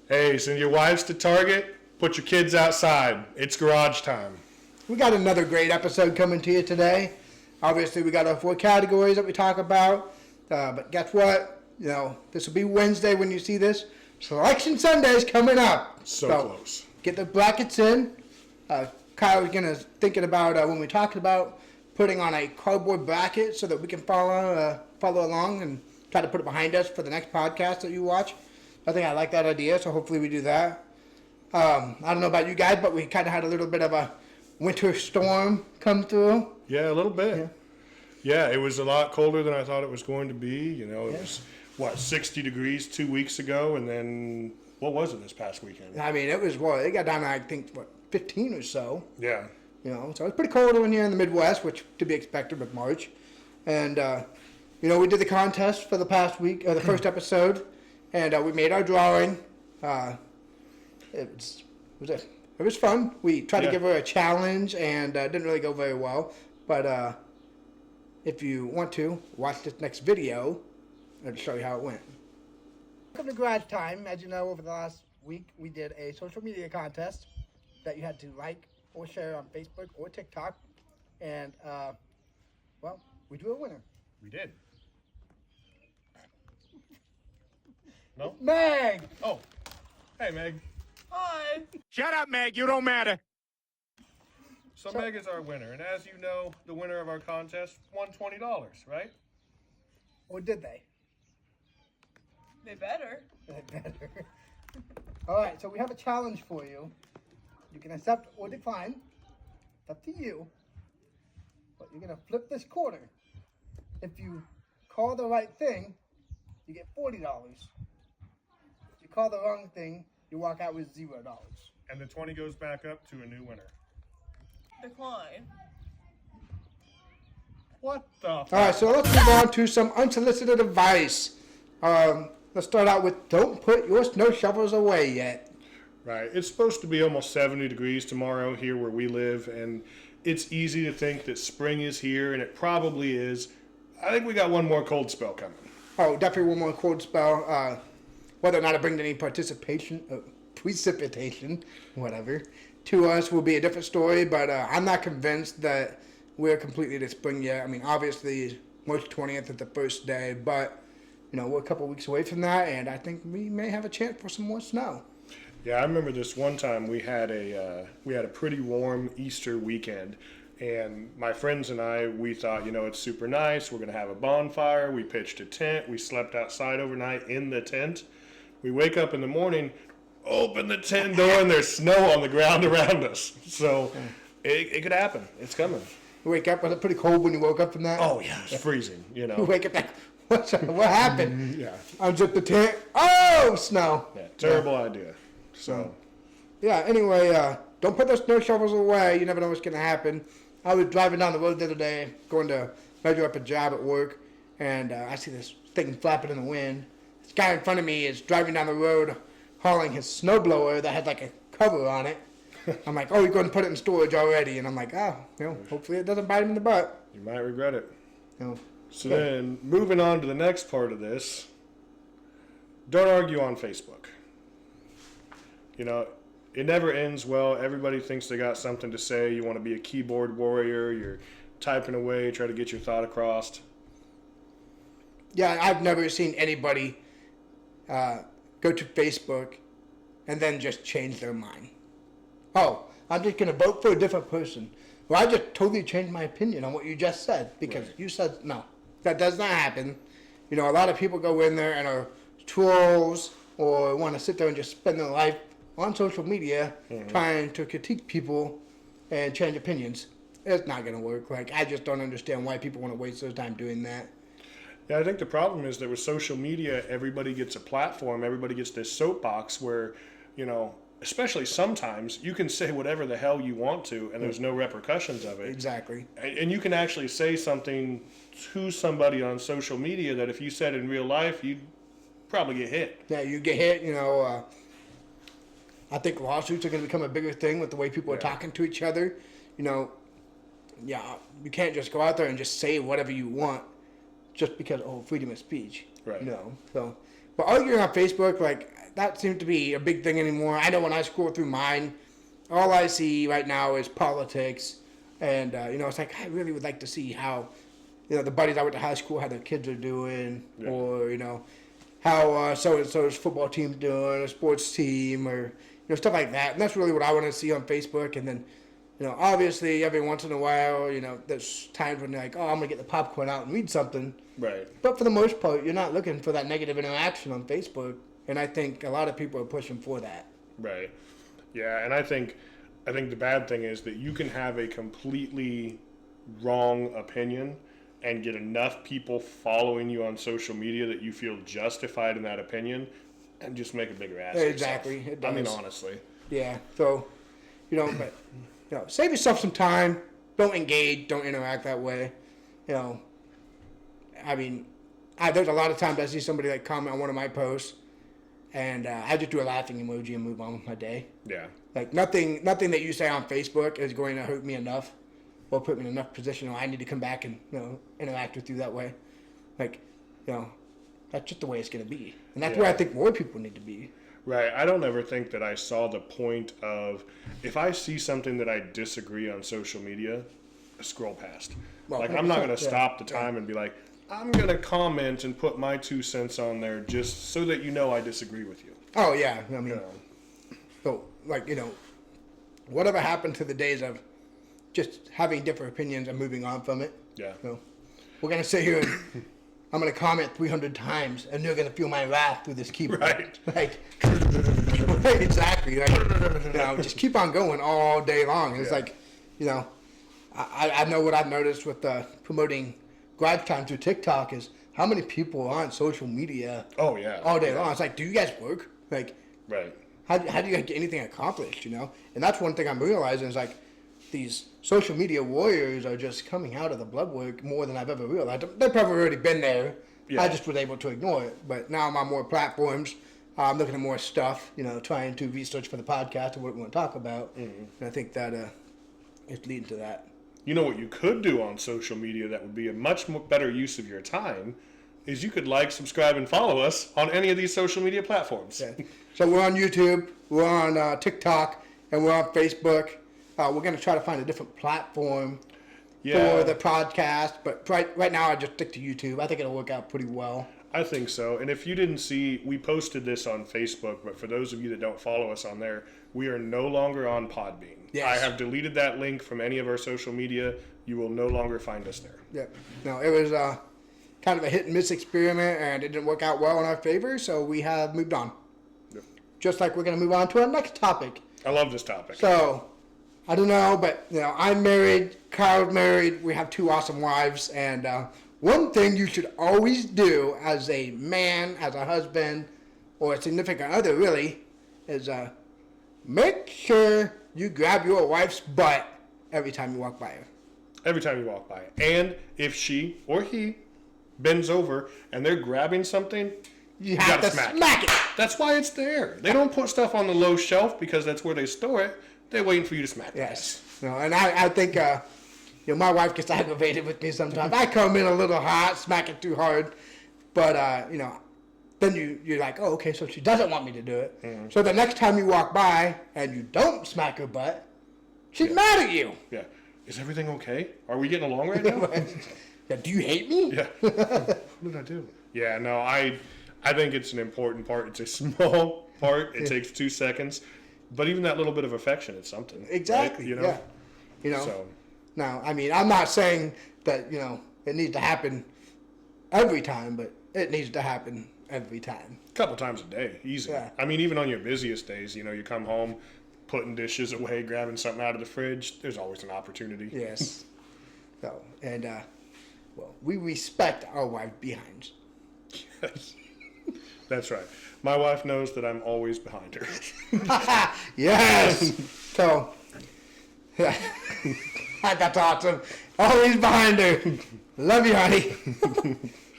Hey, send your wives to Target, put your kids outside. It's garage time. We got another great episode coming to you today. Obviously, we got our 4 categories that we talk about. But guess what? You know, this will be Wednesday when you see this. Selection Sunday is coming up. So close. Get the brackets in. Kyle was thinking about when we talked about putting on a cardboard bracket so that we can follow along and try to put it behind us for the next podcast that you watch. I think I like that idea, so hopefully we do that. I don't know about you guys, but we kind of had a little bit of a winter storm come through. Yeah, a little bit. Yeah, it was a lot colder than I thought it was going to be. You know, it was, 60 degrees 2 weeks ago, and then, what was it this past weekend? I mean, it got down to, I think, 15 or so. Yeah. You know, so it's pretty cold in here in the Midwest, which to be expected with March. And, you know, we did the contest for the past week, the first episode, and we made our drawing. It was fun. We tried to give her a challenge, and it didn't really go very well. But if you want to, watch this next video, and show you how it went. Welcome to Garage Time. As you know, over the last week, we did a social media contest that you had to like or share on Facebook or TikTok. And, well, we drew a winner. We did. No? Meg! Oh. Hey, Meg. Hi. Shut up, Meg. You don't matter. So Meg is our winner, and as you know, the winner of our contest won $20, right? Or did they? They better. All right, so we have a challenge for you. You can accept or decline. It's up to you. But you're going to flip this quarter. If you call the right thing, you get $40. If you call the wrong thing, you walk out with $0. And the 20 goes back up to a new winner. Decline. What the? All right, so let's move on to some unsolicited advice. Let's start out with don't put your snow shovels away yet. Right. It's supposed to be almost 70 degrees tomorrow here where we live, and it's easy to think that spring is here, and it probably is. I think we got one more cold spell coming. Oh, definitely one more cold spell. Whether or not it brings any precipitation, whatever, to us will be a different story, but I'm not convinced that we're completely to spring yet. I mean, obviously, March 20th is the first day, but, you know, we're a couple weeks away from that, and I think we may have a chance for some more snow. Yeah, I remember this one time we had a pretty warm Easter weekend, and my friends and I, we thought, you know, it's super nice. We're going to have a bonfire. We pitched a tent. We slept outside overnight in the tent. We wake up in the morning, open the tent door, and there's snow on the ground around us. So it could happen. It's coming. You wake up, was it pretty cold when you woke up from that? Oh, yeah, it's freezing, you You know. wake up like, what happened? Yeah. Unzip the tent. Oh, snow. Yeah, terrible idea. So, Yeah, anyway, don't put those snow shovels away. You never know what's going to happen. I was driving down the road the other day, going to measure up a job at work, and I see this thing flapping in the wind. This guy in front of me is driving down the road, hauling his snowblower that had like a cover on it. I'm like, oh, you're going to put it in storage already. And I'm like, oh, you know, hopefully it doesn't bite him in the butt. you might regret it. You know, So then, moving on to the next part of this, don't argue on Facebook. You know, it never ends well. Everybody thinks they got something to say. You want to be a keyboard warrior. You're typing away, try to get your thought across. yeah, I've never seen anybody go to Facebook and then just change their mind. Oh, I'm just going to vote for a different person. Well, I just totally changed my opinion on what you just said because you said no. That does not happen. You know, a lot of people go in there and are trolls or want to sit there and just spend their life on social media trying to critique people and change opinions. It's not going to work. Like, I just don't understand why people want to waste their time doing that. Yeah, I think the problem is that with social media, everybody gets a platform, everybody gets this soapbox where, you know, especially sometimes you can say whatever the hell you want to and there's no repercussions of it. Exactly. And you can actually say something to somebody on social media that if you said in real life, you'd probably get hit. Yeah, you get hit, you know. I think lawsuits are going to become a bigger thing with the way people are talking to each other. You know, yeah, you can't just go out there and just say whatever you want just because, freedom of speech. Right. You know, so But arguing on Facebook, like, that seems to be a big thing anymore. I know when I scroll through mine, all I see right now is politics. And, it's like, I really would like to see how, the buddies I went to high school, how their kids are doing. Yeah. Or, how so-and-so's football team's doing, a sports team, or, stuff like that. And that's really what I want to see on Facebook. And then, obviously every once in a while, there's times when you're like, oh, I'm going to get the popcorn out and read something. Right. But for the most part, you're not looking for that negative interaction on Facebook. And I think a lot of people are pushing for that. Right. Yeah, and I think the bad thing is that you can have a completely wrong opinion and get enough people following you on social media that you feel justified in that opinion and just make a bigger ass of Exactly. yourself. It I mean, does. honestly. Yeah. So, but, save yourself some time. Don't engage. Don't interact that way. I mean, there's a lot of times I see somebody like comment on one of my posts, and I just do a laughing emoji and move on with my day. Yeah. Like nothing that you say on Facebook is going to hurt me enough, or put me in enough position where I need to come back and interact with you that way. Like, that's just the way it's going to be, and that's where I think more people need to be. Right. I don't ever think that I saw the point of if I see something that I disagree on social media, scroll past. Well, Like, I'm not going to 100%, stop the time and be like, I'm going to comment and put my 2 cents on there just so that I disagree with you. Oh yeah, I mean, You know? so like whatever happened to the days of just having different opinions and moving on from it. Yeah. So we're gonna sit here and I'm gonna comment 300 times, and you're gonna feel my wrath through this keyboard. Right. Like, exactly. Like, just keep on going all day long. And it's Yeah. like, I know what I've noticed with promoting Garage Time through TikTok is how many people are on social media Oh, yeah. all day Yeah. long. It's like, do you guys work? Like, Right. how do you get anything accomplished, And that's one thing I'm realizing is like these social media warriors are just coming out of the blood work more than I've ever realized. They've probably already been there. Yeah. I just was able to ignore it. But now I'm on more platforms. I'm looking at more stuff, trying to research for the podcast and what we want to talk about. Mm-hmm. And I think that it's leading to that. You know what you could do on social media that would be a much more better use of your time is you could like, subscribe, and follow us on any of these social media platforms. Yeah. So we're on YouTube, we're on TikTok, and we're on Facebook. We're going to try to find a different platform Yeah. for the podcast, but right now I just stick to YouTube. I think it'll work out pretty well. I think so. And if you didn't see, we posted this on Facebook, but for those of you that don't follow us on there, we are no longer on Podbean. Yes. I have deleted that link from any of our social media. You will no longer find us there. Yep. No, it was kind of a hit and miss experiment, and it didn't work out well in our favor, so we have moved on. Yep. Just like we're going to move on to our next topic. I love this topic. So, I don't know, but I'm married, Kyle's married, we have 2 awesome wives, and one thing you should always do as a man, as a husband, or a significant other really, is make sure you grab your wife's butt every time you walk by her. Every time you walk by. And if she or he bends over and they're grabbing something, You have gotta to smack smack it. that's why it's there. They don't put stuff on the low shelf because that's where they store it. They're waiting for you to smack it. Yes. No, and I think my wife gets aggravated with me sometimes. I come in a little hot, smack it too hard, but then you're like, oh, okay, so she doesn't want me to do it. Mm-hmm. So the next time you walk by and you don't smack her butt, she's mad at you. Yeah. Is everything okay? Are we getting along right now? Yeah, do you hate me? Yeah. What did I do? Yeah, no, I think it's an important part. It's a small part. It takes 2 seconds. But even that little bit of affection is something. right? Exactly. You know? Yeah. So, Now, I mean, I'm not saying that it needs to happen every time, but it needs to happen every time. a couple times a day, easy. Yeah. I mean, even on your busiest days, you come home, putting dishes away, grabbing something out of the fridge, there's always an opportunity. Yes. So, and we respect our wife behinds. Yes. That's right. My wife knows that I'm always behind her. Yes. So, yeah. That's awesome. Always behind her. Love you, honey.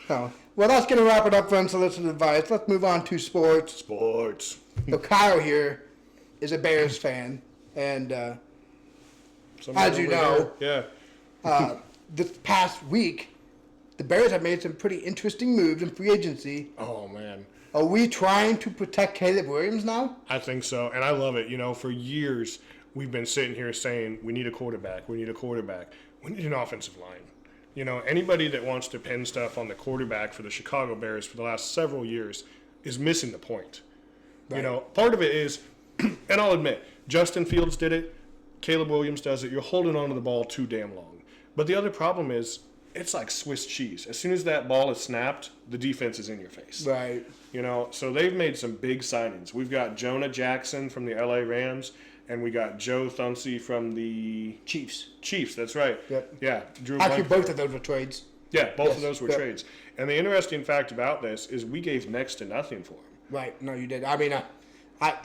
So, well, that's going to wrap it up for unsolicited advice. Let's move on to sports. Sports. So, Kyle here is a Bears fan, and Someone As you over know. there. Yeah. this past week, the Bears have made some pretty interesting moves in free agency. Oh, man. Are we trying to protect Caleb Williams now? I think so, and I love it. You know, for years we've been sitting here saying we need a quarterback, we need a quarterback, we need an offensive line. You know, anybody that wants to pin stuff on the quarterback for the Chicago Bears for the last several years is missing the point. You know, part of it is, and I'll admit, Justin Fields did it, Caleb Williams does it. You're holding on to the ball too damn long. But the other problem is, it's like Swiss cheese. As soon as that ball is snapped, the defense is in your face. Right. You know, so they've made some big signings. We've got Jonah Jackson from the LA Rams, and we got Joe Thunsey from the Chiefs. Chiefs. That's right. Yep. Yeah. Drew Actually, Blankenship. both of those were trades. Yeah, both Yes. of those were Yep. trades. And the interesting fact about this is we gave next to nothing for him. Right. No, you did. I mean,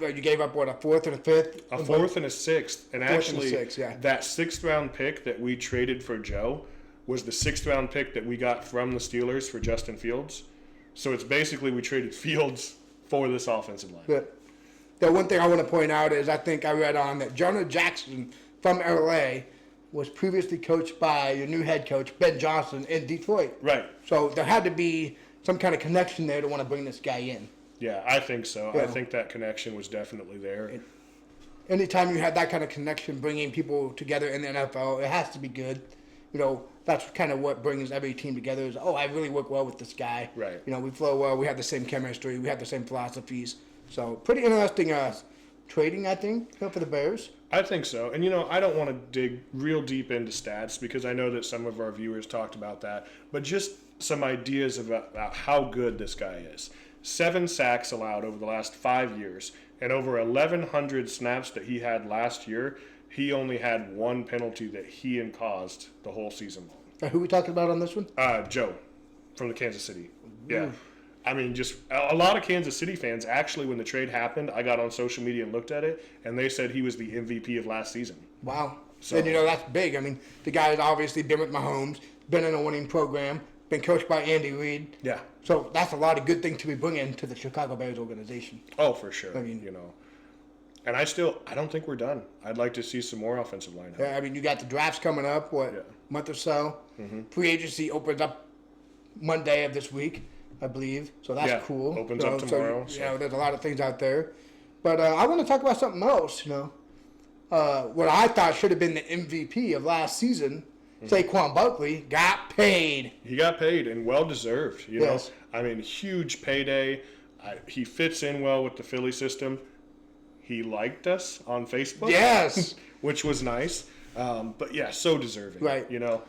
you gave up, what, a fourth and a fifth? A fourth and a sixth. And Fourth and a actually, sixth, yeah. that sixth-round pick that we traded for Joe was the sixth-round pick that we got from the Steelers for Justin Fields. So it's basically we traded Fields for this offensive line. But the one thing I want to point out is I think I read on that Jonah Jackson from LA was previously coached by your new head coach, Ben Johnson, in Detroit. Right. So there had to be some kind of connection there to want to bring this guy in. Yeah, I think so. Yeah. I think that connection was definitely there. Anytime you have that kind of connection, bringing people together in the NFL, it has to be good. You know, that's kind of what brings every team together is, oh, I really work well with this guy. Right. You know, we flow well. We have the same chemistry. We have the same philosophies. So pretty interesting trading, I think, for the Bears. I think so. And, you know, I don't want to dig real deep into stats because I know that some of our viewers talked about that. But just some ideas about how good this guy is. 7 sacks allowed over the last 5 years. And over 1,100 snaps that he had last year, he only had 1 penalty that he caused the whole season long. Who we talking about on this one? Joe from the Kansas City. Yeah. I mean, just a lot of Kansas City fans, actually, when the trade happened, I got on social media and looked at it, and they said he was the MVP of last season. Wow. So- And, you know, that's big. I mean, the guy's obviously been with Mahomes, been in a winning program, been coached by Andy Reid. Yeah. So that's a lot of good things to be bringing to the Chicago Bears organization. Oh, for sure. I mean- you know. And I don't think we're done. I'd like to see some more offensive line help. I mean, you got the drafts coming up, Yeah. month or so. Free agency opens up Monday of this week, I believe. So that's Yeah, cool. opens up tomorrow, So, so- you know, there's a lot of things out there. But I want to talk about something else, you know. What I thought should have been the MVP of last season, Saquon Barkley, got paid. He got paid and well deserved. You Yes. know, I mean, huge payday. He fits in well with the Philly system. He liked us on Facebook. Yes. Which was nice. But yeah, so deserving. Right. You know,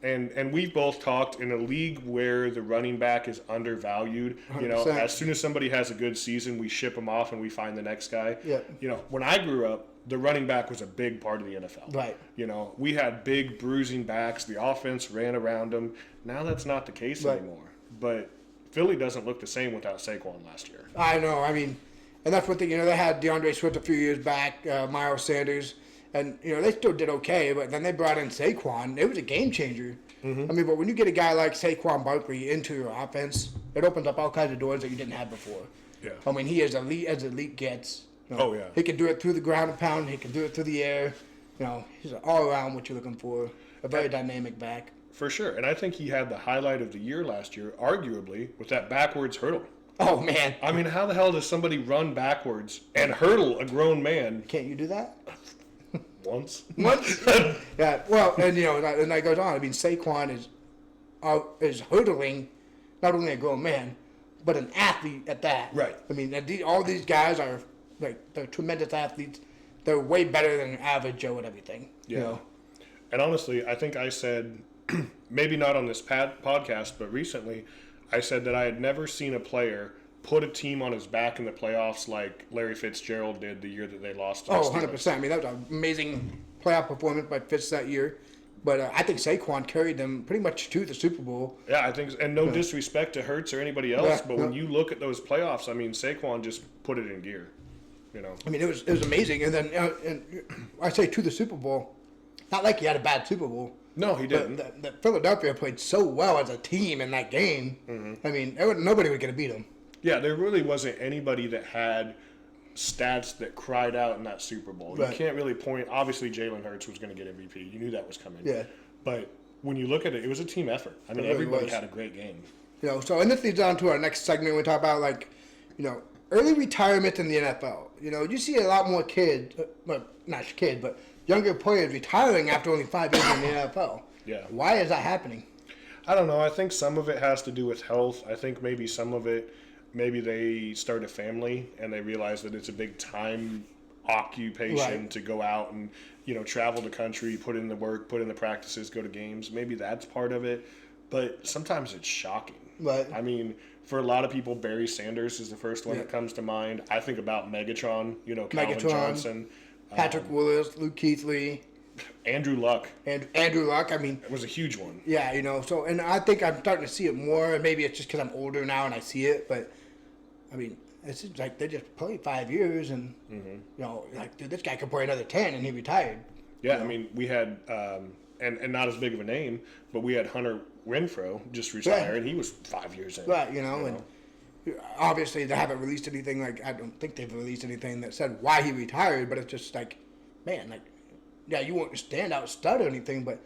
and we've both talked in a league where the running back is undervalued. You know, 100%. as soon as somebody has a good season, we ship them off and we find the next guy. Yeah. You know, when I grew up, the running back was a big part of the NFL. Right. You know, we had big bruising backs. The offense ran around them. Now that's not the case Right. anymore. But Philly doesn't look the same without Saquon last year. I know. I mean, and that's one thing. You know, they had DeAndre Swift a few years back, Miles Sanders, and you know they still did okay. But then they brought in Saquon. It was a game changer. I mean, but when you get a guy like Saquon Barkley into your offense, it opens up all kinds of doors that you didn't have before. Yeah. I mean, he is elite as elite gets. You know, Oh, yeah. He can do it through the ground and pound. He can do it through the air. You know, he's all around what you're looking for. A very dynamic back. For sure. And I think he had the highlight of the year last year, arguably, with that backwards hurdle. Oh man, I mean, how the hell does somebody run backwards and hurdle a grown man can't you do that? once? Once? Yeah, well, and you know, and that goes on. I mean, Saquon is hurdling not only a grown man, but an athlete at that. Right. I mean, all these guys are like they're tremendous athletes. They're way better than an average Joe at everything. Yeah. You know? And honestly, I think I said, maybe not on this podcast, but recently, I said that I had never seen a player put a team on his back in the playoffs like Larry Fitzgerald did the year that they lost to the Oh, Steelers. 100%. I mean, that was an amazing playoff performance by Fitz that year. But I think Saquon carried them pretty much to the Super Bowl. Yeah, I think, and no disrespect to Hurts or anybody else, Yeah, but when yeah. you look at those playoffs, I mean, Saquon just put it in gear, you know. I mean, it was amazing. And then and I say to the Super Bowl, not like he had a bad Super Bowl. No, he But didn't. the Philadelphia played so well as a team in that game. Mm-hmm. I mean, nobody was going to beat them. Yeah, there really wasn't anybody that had stats that cried out in that Super Bowl. Right. You can't really point. Obviously, Jalen Hurts was going to get MVP. You knew that was coming. Yeah. But when you look at it, it was a team effort. I mean, It really everybody was. had a great game. You know, so and this leads on to our next segment. We talk about like, early retirement in the NFL. You see a lot more kids, well, not kids, but younger players retiring after only 5 years in the NFL. Yeah. Why is that happening? I don't know. I think some of it has to do with health. I think maybe some of it, maybe they start a family and they realize that it's a big time occupation Right. to go out and, travel the country, put in the work, put in the practices, go to games. Maybe that's part of it. But sometimes it's shocking. Right. I mean, for a lot of people, Barry Sanders is the first one Yeah. that comes to mind. I think about Megatron, Calvin Megatron. Johnson, Patrick Willis, Luke Keithley, Andrew Luck. and Andrew Luck. I mean, It was a huge one. yeah, so, and I think I'm starting to see it more. and Maybe it's just because I'm older now and I see it, but I mean, it's just like they just played 5 years and, like, dude, this guy could play another 10 and he retired. Yeah, I mean, we had, and not as big of a name, but we had Hunter Renfro just retire, and he was 5 years in. Right, and obviously they haven't released anything, like, I don't think they've released anything that said why he retired, but it's just like, man, like, yeah, you weren't a standout stud or anything, but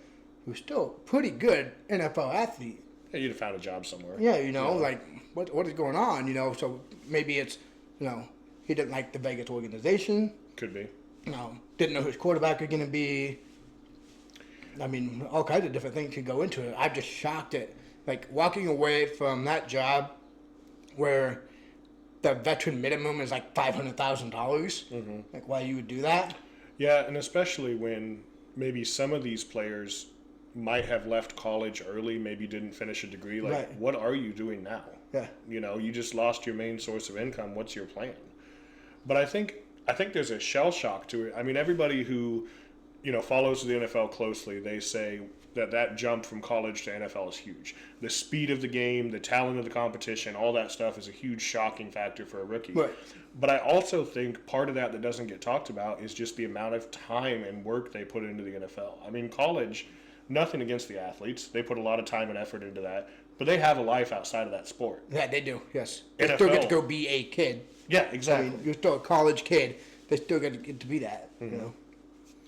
he was still a pretty good NFL athlete. Yeah, you'd have found a job somewhere. Yeah, like, what is going on, so maybe it's, he didn't like the Vegas organization, Could be. didn't know who his quarterback was going to be. I mean, all kinds of different things could go into it. I'm just shocked at, like, walking away from that job where the veteran minimum is like $500,000. Like, why you would do that? Yeah, and especially when maybe some of these players might have left college early, maybe didn't finish a degree. Like, Right. what are you doing now? Yeah. You just lost your main source of income. What's your plan? But I think there's a shell shock to it. I mean, everybody who, follows the NFL closely, they say that jump from college to NFL is huge. The speed of the game, the talent of the competition, all that stuff is a huge shocking factor for a rookie. Right. But I also think part of that doesn't get talked about is just the amount of time and work they put into the NFL. I mean, college, nothing against the athletes. They put a lot of time and effort into that. But they have a life outside of that sport. Yeah, they do, yes. They still get to go be a kid. Yeah, I exactly. mean, you're still a college kid. They still get to be that,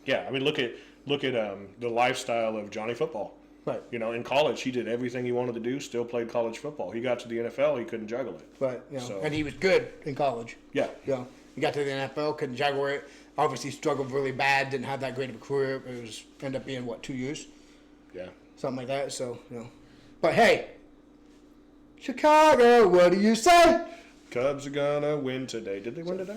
Yeah, I mean, look at the lifestyle of Johnny Football. Right. In college, he did everything he wanted to do, still played college football. He got to the NFL, he couldn't juggle it. But, So- and he was good in college. Yeah. He got to the NFL, couldn't juggle it. Obviously struggled really bad, didn't have that great of a career. It was ended up being, 2 years? Yeah. Something like that, so, But hey, Chicago, what do you say? Cubs are gonna win today. Did they win today?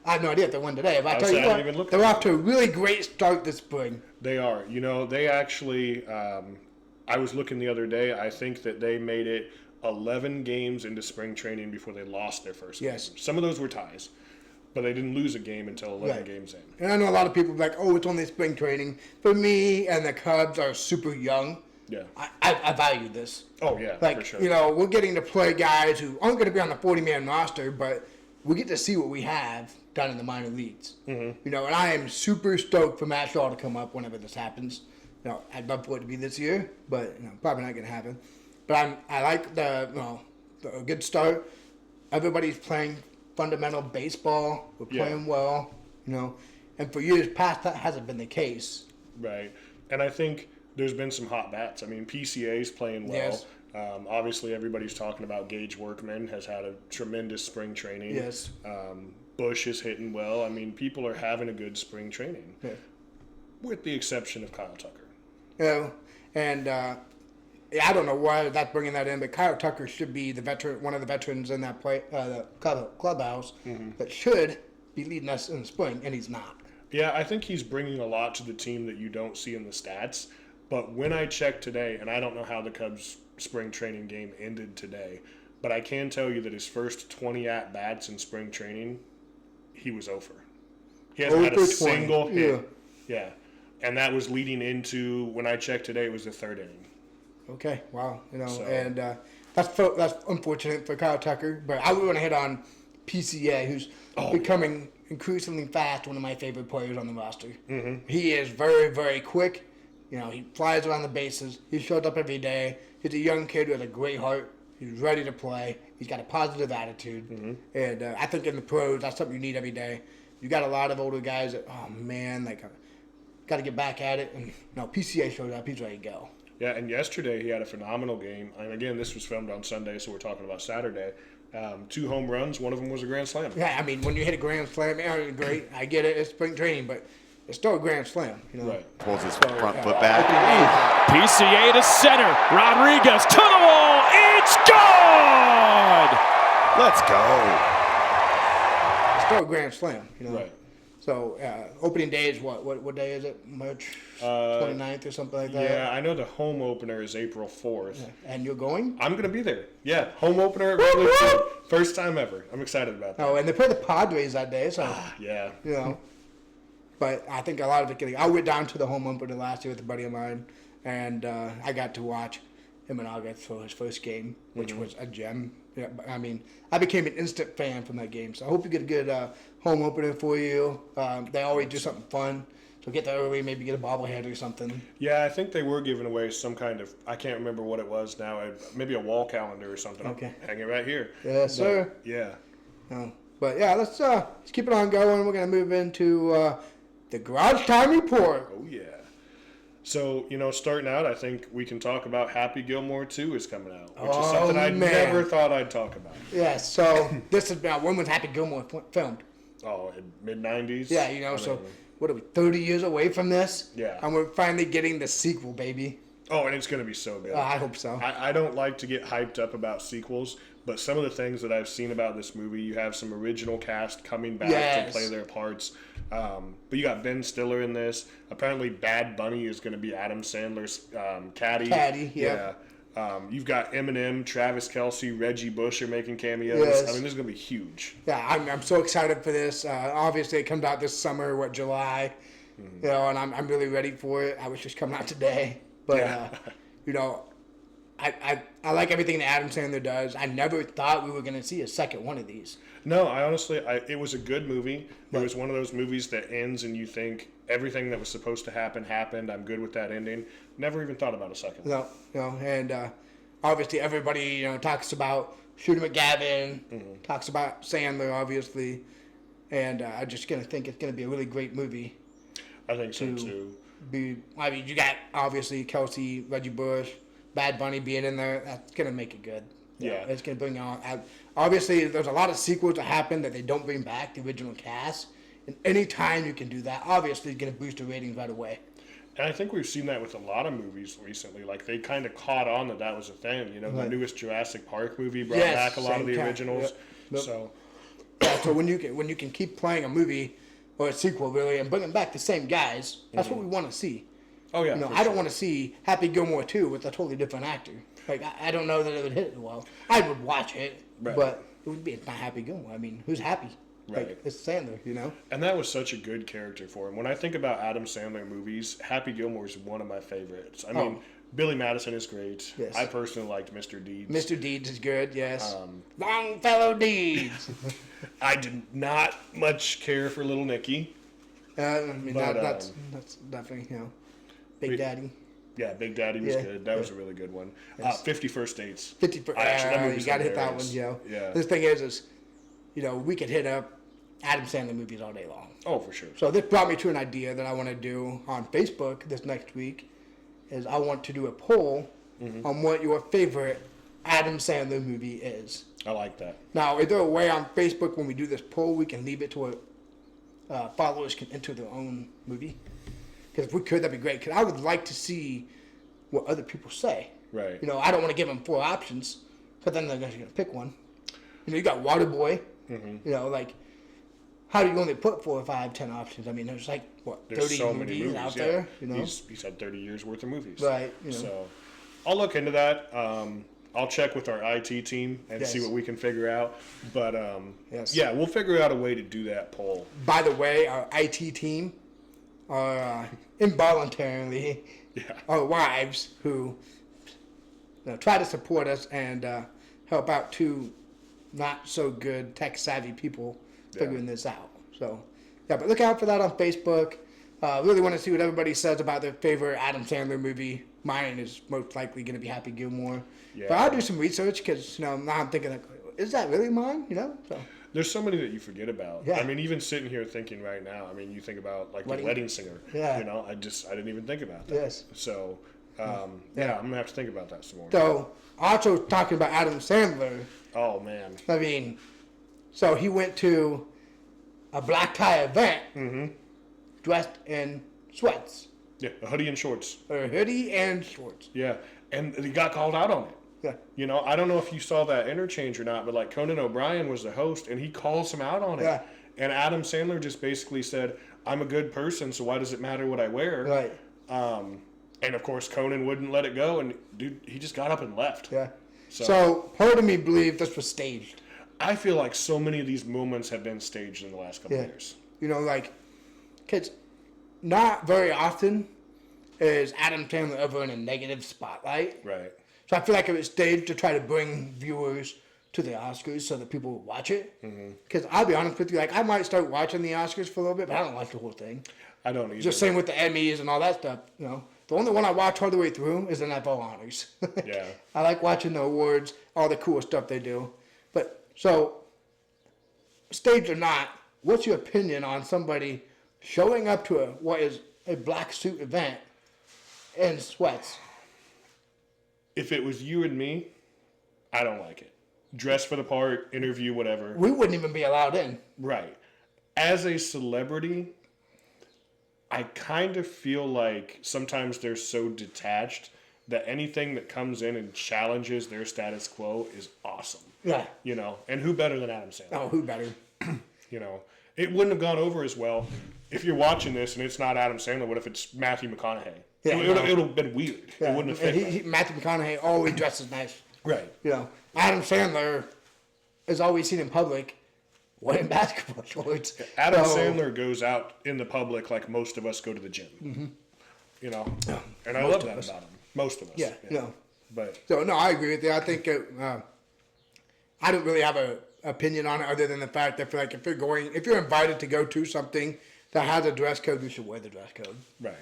I have no idea if they won today. If I tell say you I what, didn't even look they're at off to a really great start this spring. They are. They actually, I was looking the other day, I think that they made it 11 games into spring training before they lost their first Yes. game. Some of those were ties, but they didn't lose a game until 11 Right. games in. And I know a lot of people are like, oh, it's only spring training. For me and the Cubs are super young. Yeah. I value this. Oh, yeah, Like, for sure. we're getting to play guys who aren't going to be on the 40-man roster, but we get to see what we have done in the minor leagues. Mm-hmm. And I am super stoked for Matt Shaw to come up whenever this happens. I'd love for it to be this year, but probably not going to happen. But I like the good start. Everybody's playing fundamental baseball. We're Yeah. playing well, And for years past, that hasn't been the case. Right. And I think there's been some hot bats. I mean, PCA's playing well. Yes. Obviously, everybody's talking about Gage Workman has had a tremendous spring training. Yes. Bush is hitting well. I mean, people are having a good spring training, Yeah. with the exception of Kyle Tucker. And I don't know why that's bringing that in, but Kyle Tucker should be the veteran, one of the veterans in that the clubhouse that should be leading us in the spring, and he's not. Yeah, I think he's bringing a lot to the team that you don't see in the stats. But when I checked today, and I don't know how the Cubs spring training game ended today, but I can tell you that his first 20 at-bats in spring training, he was over. He hasn't had a 0 for 20, single hit. Yeah. And that was leading into, when I checked today, it was the third inning. Okay, wow, So- and that's unfortunate for Kyle Tucker. But I would want to hit on PCA, who's becoming increasingly fast, one of my favorite players on the roster. Mm-hmm. He is very, very quick. He flies around the bases. He shows up every day. He's a young kid with a great heart. He's ready to play. He's got a positive attitude. And I think in the pros, that's something you need every day. You got a lot of older guys that, got to get back at it. And PCA shows up. He's ready to go. Yeah, and yesterday he had a phenomenal game. And again, this was filmed on Sunday, so we're talking about Saturday. 2 home runs. One of them was a grand slam. Yeah, I mean, when you hit a grand slam, great. I get it. It's spring training, but it's still a grand slam. You know. Right. Pulls his So, front yeah, foot back. PCA to center. Rodriguez to the wall. It's good! Let's go. It's still a grand slam. You know. Right. So opening day is what day is it? March 29th or something like that. Yeah, I know the home opener is April 4th. And you're going? I'm going to be there. Yeah, home opener at Wrigley Field. First time ever. I'm excited about that. Oh, and they play the Padres that day, so Yeah. you know. But I think a lot of it. I went down to the home opener last year with a buddy of mine, and I got to watch him and August for his first game, which was a gem. Yeah, I mean, I became an instant fan from that game. So I hope you get a good home opener for you. They always do something fun. So get there early, maybe get a bobblehead or something. Yeah, I think they were giving away some kind of, I can't remember what it was now, maybe a wall calendar or something. Okay. Hang it right here. Yes, sir. Yeah. But yeah, let's keep it on going. We're gonna move into the Garage Time Report. Oh, yeah. So, starting out, I think we can talk about Happy Gilmore 2 is coming out, which is something I man. never thought I'd talk about. Yeah, so this is about when was Happy Gilmore filmed? Oh, in mid-90s? Yeah, you know, so what are we, 30 years away from this? Yeah. And we're finally getting the sequel, baby. Oh, and it's going to be so good. I hope so. I don't like to get hyped up about sequels, but some of the things that I've seen about this movie, you have some original cast coming back Yes. to play their parts. But you got Ben Stiller in this. Apparently, Bad Bunny is going to be Adam Sandler's caddy. Caddy, yeah. You've got Eminem, Travis Kelce, Reggie Bush are making cameos. Yes. I mean, this is going to be huge. Yeah, I'm so excited for this. Obviously, it comes out this summer, July. You know, and I'm really ready for it. I wish it was coming out today. But, Yeah. you know, I like everything that Adam Sandler does. I never thought we were going to see a second one of these. No, I honestly, it was a good movie. It was one of those movies that ends and you think everything that was supposed to happen happened. I'm good with that ending. Never even thought about a second. No, and obviously everybody, talks about Shooter McGavin, talks about Sandler, obviously. And I just going to think it's going to be a really great movie. I think so, too. I mean, you got, obviously, Kelsey, Reggie Bush, Bad Bunny being in there. That's going to make it good. Yeah. It's going to bring on... Obviously, there's a lot of sequels that happen that they don't bring back the original cast. And any time you can do that, obviously, it's going to boost the ratings right away. And I think we've seen that with a lot of movies recently. Like, they kind of caught on that was a thing. The Right. newest Jurassic Park movie brought Yes, back a lot of same the kind. originals. Yep. So, So when you can keep playing a movie or a sequel, really, and bringing back the same guys, that's what we want to see. oh, yeah. I don't want to see Happy Gilmore 2 with a totally different actor. Like, I don't know that it would hit well. I would watch it, Right. but it would be not Happy Gilmore. I mean, who's happy? Right. Like, it's Sandler, And that was such a good character for him. When I think about Adam Sandler movies, Happy Gilmore is one of my favorites. I mean, Billy Madison is great. Yes. I personally liked Mr. Deeds. Mr. Deeds is good, yes. Longfellow Deeds. I did not much care for Little Nicky. I mean, But, that's definitely, Big Daddy. Yeah, Big Daddy was Yeah, good. That was a really good one. 50 First Dates. 50 that you movie's got to hit that one, hilarious. Yeah. The thing is, we could hit up Adam Sandler movies all day long. Oh, for sure. So this brought me to an idea that I want to do on Facebook this next week. Is I want to do a poll on what your favorite Adam Sandler movie is. I like that. Now, is there a way on Facebook when we do this poll we can leave it to where followers can enter their own movie? Because if we could, that'd be great. Because I would like to see what other people say. Right. I don't want to give them 4 options, because then they're just going to pick one. You got Waterboy. Like, how do you only put 4 or 5, 10 options? I mean, there's like, There's 30 so many movies out yeah. there, He's had 30 years worth of movies. Right, So I'll look into that. I'll check with our IT team and see Yes. what we can figure out. But Yes. yeah, we'll figure out a way to do that poll. By the way, our IT team are involuntarily our wives who try to support us and help out 2 not so good tech savvy people figuring this out. So, but look out for that on Facebook. Really want to see what everybody says about their favorite Adam Sandler movie. Mine is most likely going to be Happy Gilmore. Yeah. But I'll do some research because now I'm thinking, like, is that really mine? So. There's so many that you forget about. Yeah. I mean, even sitting here thinking right now, I mean, you think about like Wedding. The Wedding Singer. Yeah. I didn't even think about that. Yes. So Yeah, I'm gonna have to think about that some more. So, also talking about Adam Sandler, Oh man, I mean, so he went to a black tie event dressed in sweats, yeah, a hoodie and shorts. or hoodie and shorts. Yeah, and he got called out on it. Yeah. You know, I don't know if you saw that interchange or not, but like Conan O'Brien was the host, and he calls him out on it. Yeah. And Adam Sandler just basically said, "I'm a good person, so why does it matter what I wear?" Right. And of course, Conan wouldn't let it go, and dude, he just got up and left. Yeah. So- So part of me believed this was staged. I feel like so many of these moments have been staged in the last couple Yeah. of years. You know, like, because not very often is Adam Sandler ever in a negative spotlight. Right. So I feel like it was staged to try to bring viewers to the Oscars so that people would watch it. Because I'll be honest with you, like, I might start watching the Oscars for a little bit, but I don't watch the whole thing. I don't either. Just same with the Emmys and all that stuff. You know, the only one I watch all the way through is the NFL Honors. Yeah. I like watching the awards, all the cool stuff they do. But so, staged or not, what's your opinion on somebody showing up to what is a black suit event in sweats? If it was you and me, I don't like it. Dress for the part, interview, whatever. We wouldn't even be allowed in. Right. As a celebrity, I kind of feel like sometimes they're so detached that anything that comes in and challenges their status quo is awesome. Yeah. You know, and who better than Adam Sandler? Oh, who better? You know, it wouldn't have gone over as well if you're watching this and it's not Adam Sandler. What if it's Matthew McConaughey? Yeah, it would no. have been weird. Yeah. It wouldn't have And fit. Matthew McConaughey always dresses nice. Right. You know, Adam Sandler is always seen in public wearing basketball shorts. Adam So- Sandler goes out in the public like most of us go to the gym. You know, and I most love of that us. about him. Most of us. Yeah, you know. But So no, I agree with you. I think I don't really have a opinion on it other than the fact that I feel like if you're invited to go to something that has a dress code, you should wear the dress code. right.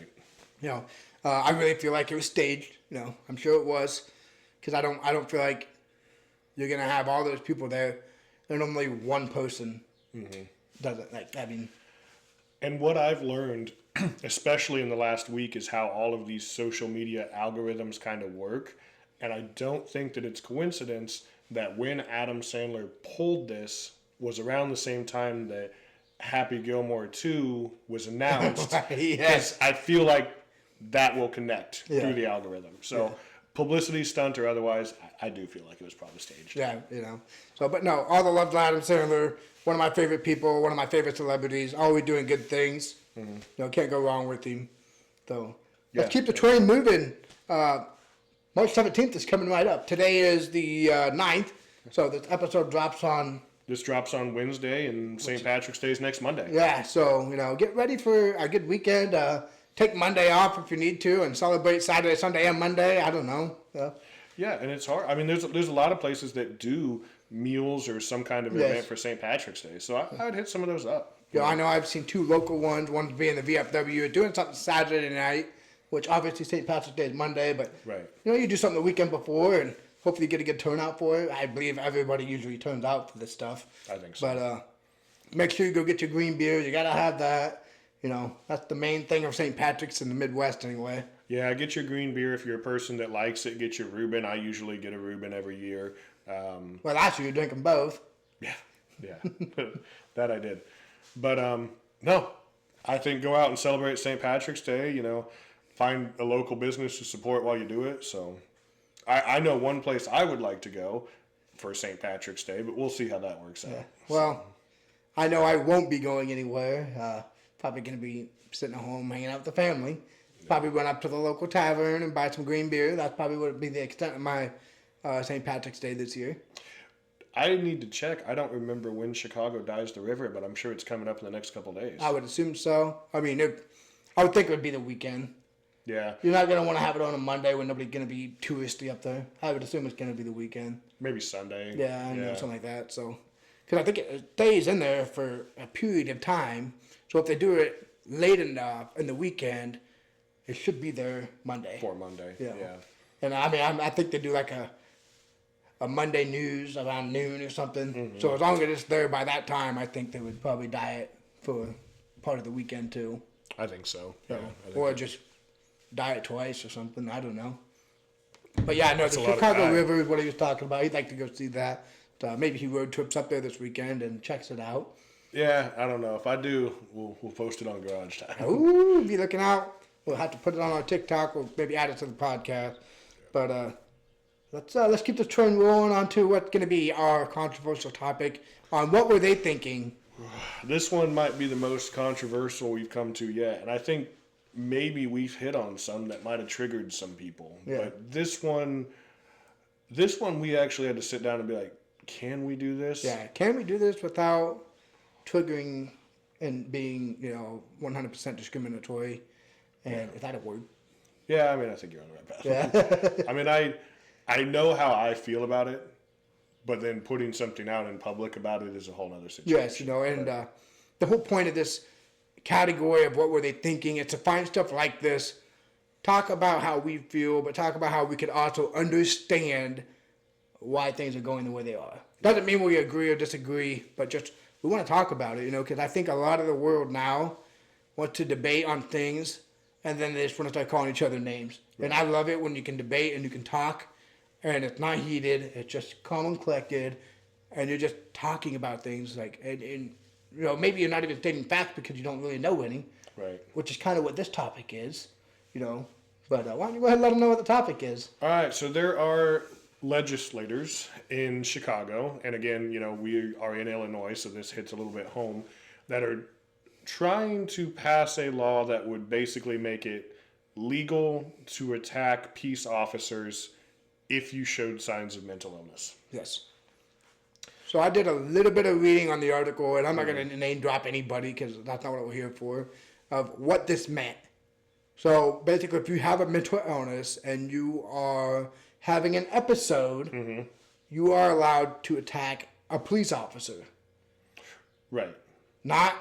You know, I really feel like it was staged. You know, I'm sure it was, because I don't feel like you're gonna have all those people there, and only one person doesn't like. I mean, And what I've learned, especially in the last week, is how all of these social media algorithms kind of work. And I don't think that it's coincidence that when Adam Sandler pulled this was around the same time that Happy Gilmore 2 was announced. yes. I feel like that will connect Yeah. through the algorithm. So publicity stunt or otherwise, I do feel like it was probably staged. Yeah, you know. So, but no, all the love to Adam Sandler. One of my favorite people, one of my favorite celebrities. Always doing good things. You know, can't go wrong with him. So, let's Yeah. keep the train moving. March 17th is coming right up. Today is the 9th. So this episode drops on. This drops on Wednesday and St. Patrick's Day is next Monday. Yeah, so, you know, get ready for a good weekend. Take Monday off if you need to and celebrate Saturday, Sunday, and Monday. I don't know. Yeah, and it's hard. I mean, there's a lot of places that do meals or some kind of Yes. event for St. Patrick's Day. So I would hit some of those up. You know, I know I've seen two local ones, one being the VFW, doing something Saturday night, which obviously St. Patrick's Day is Monday, but Right. you know, you do something the weekend before and hopefully get a good turnout for it. I believe everybody usually turns out for this stuff. I think so. But make sure you go get your green beer. You gotta have that. You know, that's the main thing of St. Patrick's in the Midwest anyway. Yeah, get your green beer if you're a person that likes it. Get your Reuben. I usually get a Reuben every year. Well, last year you're drinking both. Yeah, that I did. But no, I think go out and celebrate St. Patrick's Day. You know, find a local business to support while you do it. So I know one place I would like to go for St. Patrick's Day, but we'll see how that works out. Well, I know I won't be going anywhere. Probably going to be sitting at home hanging out with the family. Probably run up to the local tavern and buy some green beer. That's probably would be the extent of my St. Patrick's Day this year. I need to check. I don't remember when Chicago dyes the river, but I'm sure it's coming up in the next couple of days. I would assume so. I mean, I would think it would be the weekend. Yeah, You're not going to want to have it on a Monday when nobody's going to be touristy up there. I would assume it's going to be the weekend. maybe Sunday. Yeah, I know, something like that. So, because I think it stays in there for a period of time. So if they do it late enough in the weekend, it should be there Monday. For Monday. Yeah. Yeah. And I mean, I think they do like a Monday news around noon or something. Mm-hmm. So as long as it's there by that time, I think they would probably dye it for part of the weekend too. I think so. Yeah. I think Or just dye it twice or something. I don't know. But yeah, no, the a lot of Chicago time. River is what he was talking about. He'd like to go see that. Maybe he road trips up there this weekend and checks it out. Yeah, I don't know. If I do, we'll post it on Garage Time. Ooh, be looking out. We'll have to put it on our TikTok or maybe add it to the podcast. But let's keep the trend rolling on to what's going to be our controversial topic on what were they thinking. This one might be the most controversial we've come to yet, and I think maybe we've hit on some that might have triggered some people. Yeah. But this one we actually had to sit down and be like, can we do this? Yeah, can we do this without triggering and being, 100% discriminatory? And is that a word? Yeah, I mean, I think you're on the right path. Yeah. I mean, I know how I feel about it, but then putting something out in public about it is a whole other situation. Yes, and the whole point of this category of what were they thinking is to find stuff like this, talk about how we feel, but talk about how we could also understand why things are going the way they are. Doesn't mean we agree or disagree, but just we want to talk about it, because I think a lot of the world now wants to debate on things, and then they just want to start calling each other names. Right. And I love it when you can debate and you can talk, and it's not heated, it's just calm and collected, and you're just talking about things and maybe you're not even stating facts because you don't really know any, Right. which is kind of what this topic is, But why don't you go ahead and let them know what the topic is? All right, so there are legislators in Chicago, and again, we are in Illinois, so this hits a little bit home, that are trying to pass a law that would basically make it legal to attack peace officers if you showed signs of mental illness. Yes. So I did a little bit of reading on the article, and I'm not going to name drop anybody because that's not what we're here for, of what this meant. So basically, if you have a mental illness and you are having an episode, you are allowed to attack a police officer. Right. Not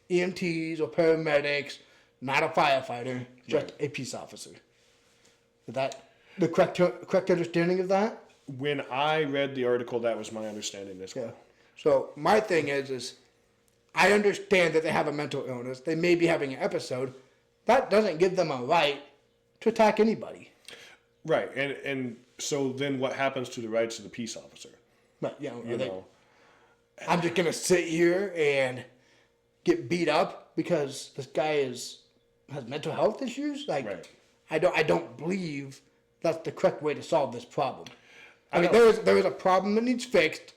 EMTs or paramedics, not a firefighter, just a peace officer. Is that the correct understanding of that? When I read the article, that was my understanding as well. Yeah. So my thing is I understand that they have a mental illness. They may be having an episode. That doesn't give them a right to attack anybody. Right, and so then what happens to the rights of the peace officer? But You I'm just gonna sit here and get beat up because this guy has mental health issues. Right. I don't believe that's the correct way to solve this problem. I mean, know. there is a problem that needs fixed.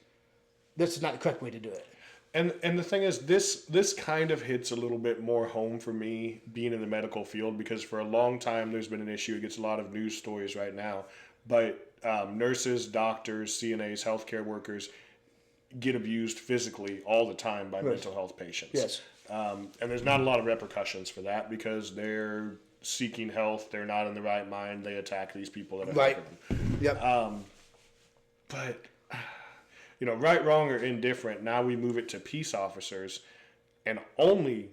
This is not the correct way to do it. And the thing is, this kind of hits a little bit more home for me being in the medical field, because for a long time there's been an issue. It gets a lot of news stories right now, but nurses, doctors, CNAs, healthcare workers get abused physically all the time by mental health patients. Yes. And there's not a lot of repercussions for that because they're seeking health. They're not in the right mind. They attack these people that are helping them. Yep. But, right, wrong, or indifferent, now we move it to peace officers and only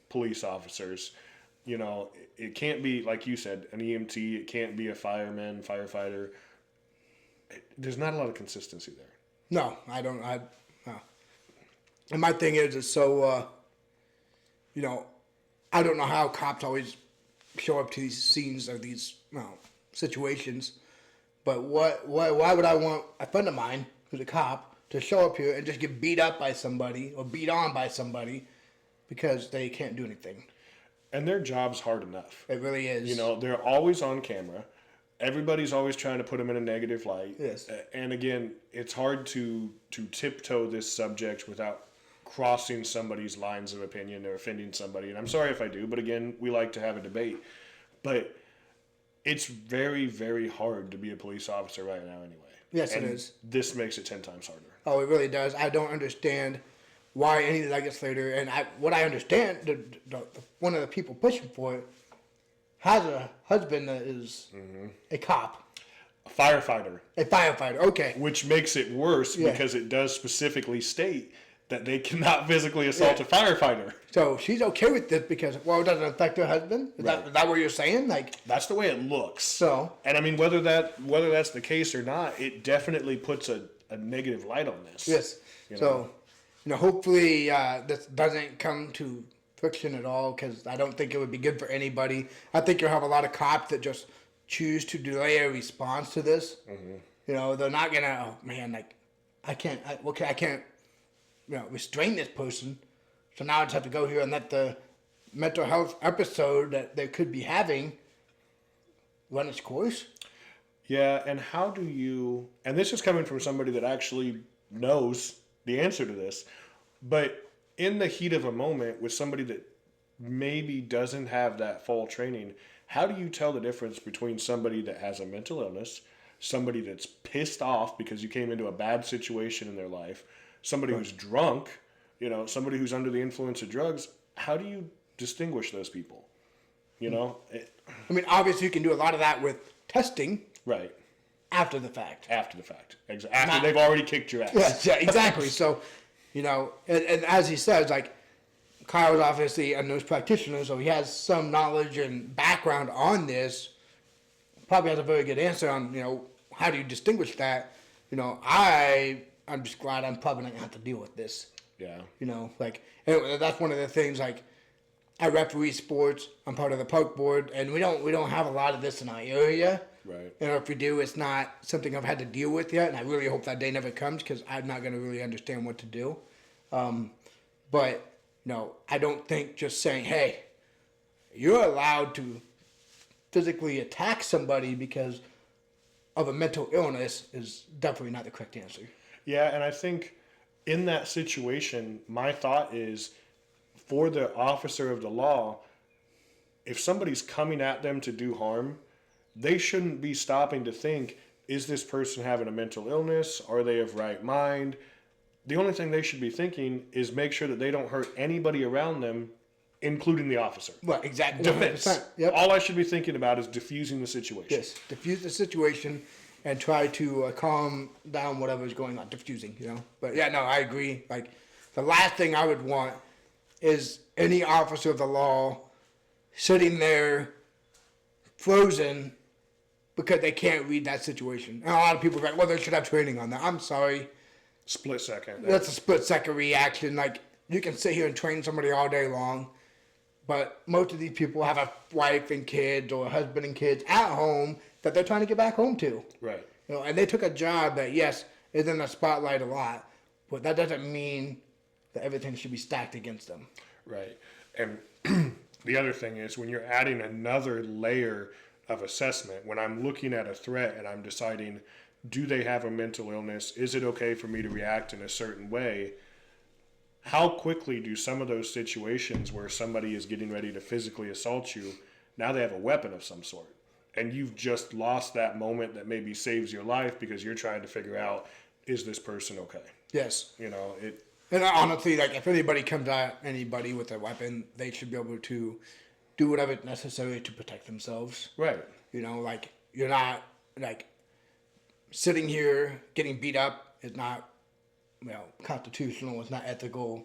police officers. It can't be, like you said, an EMT. It can't be a fireman, firefighter. There's not a lot of consistency there. No, I don't. And my thing is so, I don't know how cops always show up to these scenes or these situations. But why would I want a friend of mine who's a cop to show up here and just get beat up by somebody or beat on by somebody because they can't do anything? And their job's hard enough. It really is. They're always on camera. Everybody's always trying to put them in a negative light. Yes. And again, it's hard to tiptoe this subject without crossing somebody's lines of opinion or offending somebody. And I'm sorry if I do, but again, we like to have a debate. But it's very, very hard to be a police officer right now anyway. Yes, and it is. This makes it 10 times harder. Oh, it really does. I don't understand why any legislator, and what I understand, one of the people pushing for it has a husband that is a cop. A firefighter. A firefighter, okay. Which makes it worse because it does specifically state that they cannot physically assault a firefighter. So she's okay with this because, it doesn't affect her husband? Is that what you're saying? That's the way it looks. So. And I mean, whether that's the case or not, it definitely puts a negative light on this. Yes. So, hopefully this doesn't come to friction at all because I don't think it would be good for anybody. I think you'll have a lot of cops that just choose to delay a response to this. You know, they're not gonna. Oh man, like I can't. I can't. Restrain this person. So now I just have to go here and let the mental health episode that they could be having run its course. Yeah, and how do you, and this is coming from somebody that actually knows the answer to this, but in the heat of a moment with somebody that maybe doesn't have that full training, how do you tell the difference between somebody that has a mental illness, somebody that's pissed off because you came into a bad situation in their life, somebody who's drunk, somebody who's under the influence of drugs? How do you distinguish those people? I mean, obviously you can do a lot of that with testing. Right. After the fact. After the fact. After they've already kicked your ass. Yeah, exactly. So, and as he says, like, Kyle's obviously a nurse practitioner, so he has some knowledge and background on this. Probably has a very good answer on, how do you distinguish that? I'm just glad I'm probably not going to have to deal with this. Yeah. And that's one of the things, like, I referee sports. I'm part of the park board, and we don't have a lot of this in our area. Right. If we do, it's not something I've had to deal with yet, and I really hope that day never comes because I'm not going to really understand what to do. But I don't think just saying, "Hey, you're allowed to physically attack somebody because of a mental illness," is definitely not the correct answer. Yeah, and I think in that situation, my thought is, for the officer of the law, if somebody's coming at them to do harm, they shouldn't be stopping to think, is this person having a mental illness? Are they of right mind? The only thing they should be thinking is make sure that they don't hurt anybody around them, including the officer. Right, exactly. Defense. 100%. Yep. All I should be thinking about is diffusing the situation. Yes, diffuse the situation and try to calm down whatever's going on. Diffusing, But yeah, no, I agree. Like, the last thing I would want is any officer of the law sitting there frozen because they can't read that situation. And a lot of people are like, well, they should have training on that. I'm sorry. Split second. That's a split-second reaction. Like, you can sit here and train somebody all day long, but most of these people have a wife and kids or a husband and kids at home that they're trying to get back home to. Right. And they took a job that, yes, is in the spotlight a lot, but that doesn't mean that everything should be stacked against them. Right. And the other thing is, when you're adding another layer of assessment, when I'm looking at a threat and I'm deciding, do they have a mental illness? Is it okay for me to react in a certain way? How quickly do some of those situations where somebody is getting ready to physically assault you, now they have a weapon of some sort, and you've just lost that moment that maybe saves your life because you're trying to figure out, is this person okay? Yes. It. And honestly, like, if anybody comes at anybody with a weapon, they should be able to do whatever is necessary to protect themselves. Right. Like, you're not, like, sitting here getting beat up is not, constitutional. It's not ethical.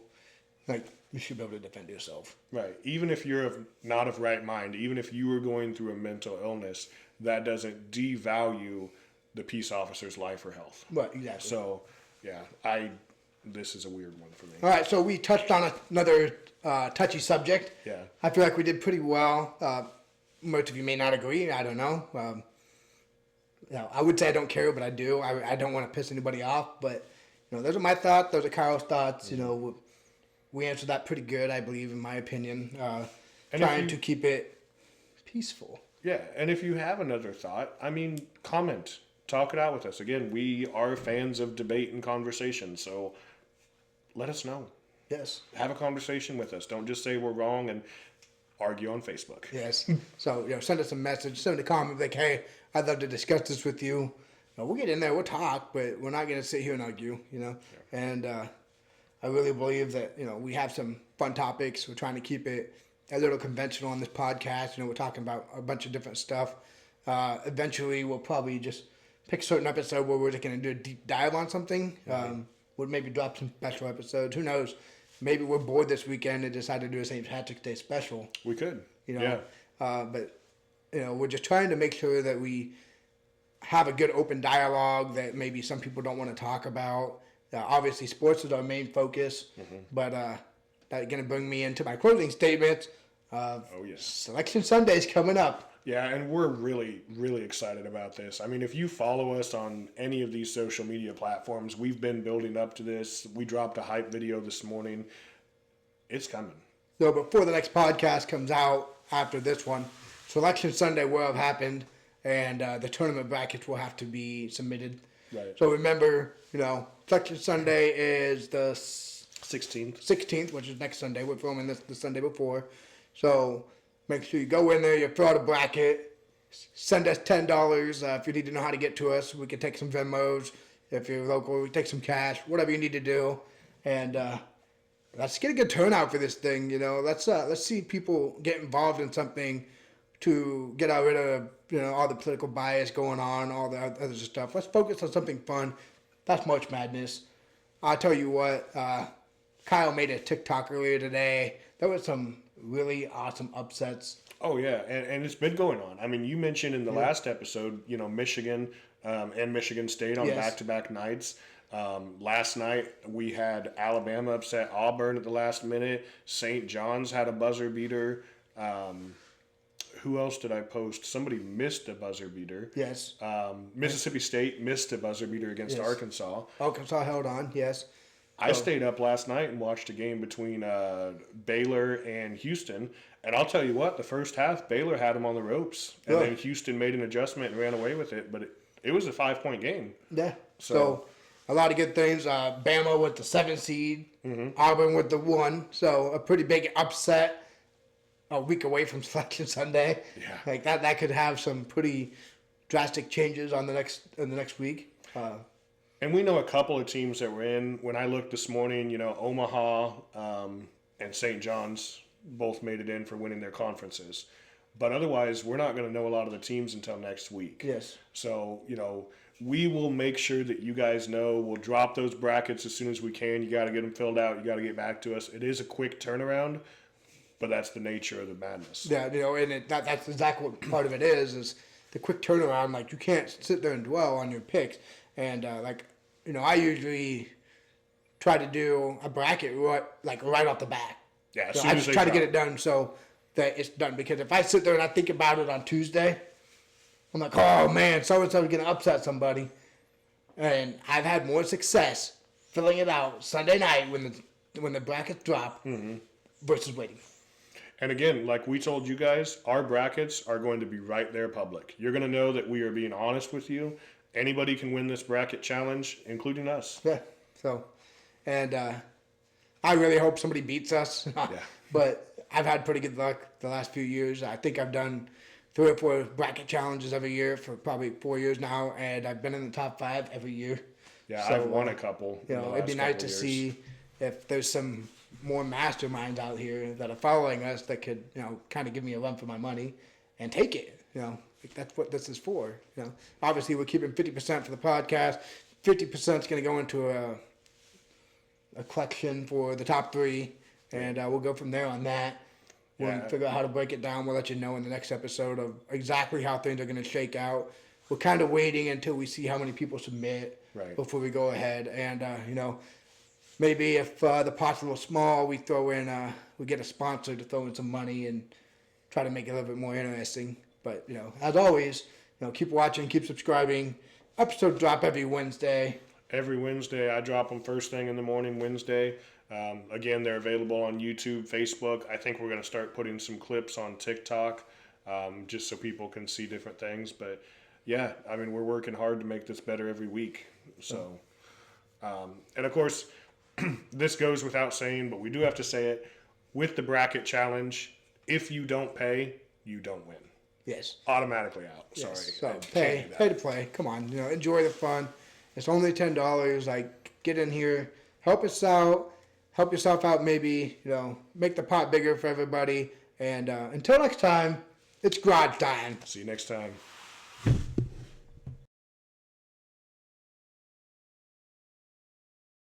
Like, you should be able to defend yourself. Right. Even if you're not of right mind, even if you were going through a mental illness, that doesn't devalue the peace officer's life or health. Right, exactly. So, yeah, this is a weird one for me. All right, so we touched on another touchy subject. Yeah. I feel like we did pretty well. Most of you may not agree. I don't know. I would say I don't care, but I do. I don't want to piss anybody off. But, those are my thoughts. Those are Kyle's thoughts. We answered that pretty good, I believe, in my opinion. Trying to keep it peaceful. Yeah, and if you have another thought, comment. Talk it out with us. Again, we are fans of debate and conversation, so let us know. Yes. Have a conversation with us. Don't just say we're wrong and argue on Facebook. Yes. So, send us a message, send a comment like, hey, I'd love to discuss this with you. We'll get in there, we'll talk, but we're not going to sit here and argue, Yeah. And I really believe that, we have some fun topics. We're trying to keep it a little conventional on this podcast. We're talking about a bunch of different stuff. Eventually, we'll probably just pick a certain episode where we're just going to do a deep dive on something. We'll maybe drop some special episodes. Who knows? Maybe we're bored this weekend and decide to do a St. Patrick's Day special. We could. Yeah. But, we're just trying to make sure that we have a good open dialogue that maybe some people don't want to talk about. Obviously, sports is our main focus, but that's going to bring me into my closing statements. Oh, yes. Selection Sunday's coming up. Yeah, and we're really, really excited about this. I mean, if you follow us on any of these social media platforms, we've been building up to this. We dropped a hype video this morning. It's coming. So before the next podcast comes out after this one, Selection Sunday will have happened, and the tournament brackets will have to be submitted. Right. So remember, Selection Sunday is the 16th, which is next Sunday. We're filming this the Sunday before. So make sure you go in there, you fill out a bracket, send us $10 if you need to know how to get to us. We can take some Venmos. If you're local, we can take some cash, whatever you need to do. And let's get a good turnout for this thing. Let's see people get involved in something to get rid of all the political bias going on, all the other stuff. Let's focus on something fun. That's March Madness. I'll tell you what, Kyle made a TikTok earlier today. There was some really awesome upsets. Oh, yeah, and it's been going on. I mean, you mentioned in the last episode, Michigan and Michigan State on back-to-back nights. Last night, we had Alabama upset Auburn at the last minute. St. John's had a buzzer beater. Who else did I post? Somebody missed a buzzer beater. Yes. Mississippi State missed a buzzer beater against Arkansas. Arkansas held on, yes. I stayed up last night and watched a game between Baylor and Houston. And I'll tell you what, the first half, Baylor had them on the ropes. And then Houston made an adjustment and ran away with it. But it was a 5-point game. Yeah. So a lot of good things. Bama with the 7 seed. Auburn with the 1. So a pretty big upset a week away from Selection Sunday. Yeah. Like that could have some pretty drastic changes on the next week. And we know a couple of teams that were in. When I looked this morning, Omaha and St. John's both made it in for winning their conferences. But otherwise, we're not going to know a lot of the teams until next week. Yes. So, we will make sure that you guys know. We'll drop those brackets as soon as we can. You got to get them filled out. You got to get back to us. It is a quick turnaround, but that's the nature of the madness. Yeah, and that's exactly what part of it is the quick turnaround. Like, you can't sit there and dwell on your picks. And, I usually try to do a bracket right off the bat. Yeah, as So soon I as just they try to drop. get it done so that it's done. Because if I sit there and I think about it on Tuesday, I'm like, oh man, so-and-so's going to upset somebody. And I've had more success filling it out Sunday night when the brackets drop versus waiting. And again, like we told you guys, our brackets are going to be right there public. You're going to know that we are being honest with you. Anybody can win this bracket challenge, including us. Yeah. So, and I really hope somebody beats us. But I've had pretty good luck the last few years. I think I've done 3 or 4 bracket challenges every year for probably 4 years now, and I've been in the top 5 every year. Yeah, So, I've won a couple. It'd be nice to see if there's some more masterminds out here that are following us that could, kind of give me a run for my money and take it. That's what this is for. Obviously we're keeping 50% for the podcast. 50% is going to go into a collection for the top 3, and we'll go from there on that. We'll figure out how to break it down. We'll let you know in the next episode of exactly how things are going to shake out. We're kind of waiting until we see how many people submit before we go ahead. And, maybe if the pot's a little small, we get a sponsor to throw in some money and try to make it a little bit more interesting. But, as always, keep watching, keep subscribing. Episodes drop every Wednesday. Every Wednesday, I drop them first thing in the morning, Wednesday. Again, they're available on YouTube, Facebook. I think we're going to start putting some clips on TikTok just so people can see different things. But, yeah, I mean, we're working hard to make this better every week. So, and, of course, this goes without saying, but we do have to say it. With the bracket challenge, if you don't pay, you don't win. Yes. Automatically out. Yes. Sorry. So pay to play. Come on, enjoy the fun. It's only $10. Like, get in here, help us out, help yourself out. Maybe make the pot bigger for everybody. And until next time, it's garage time. See you next time.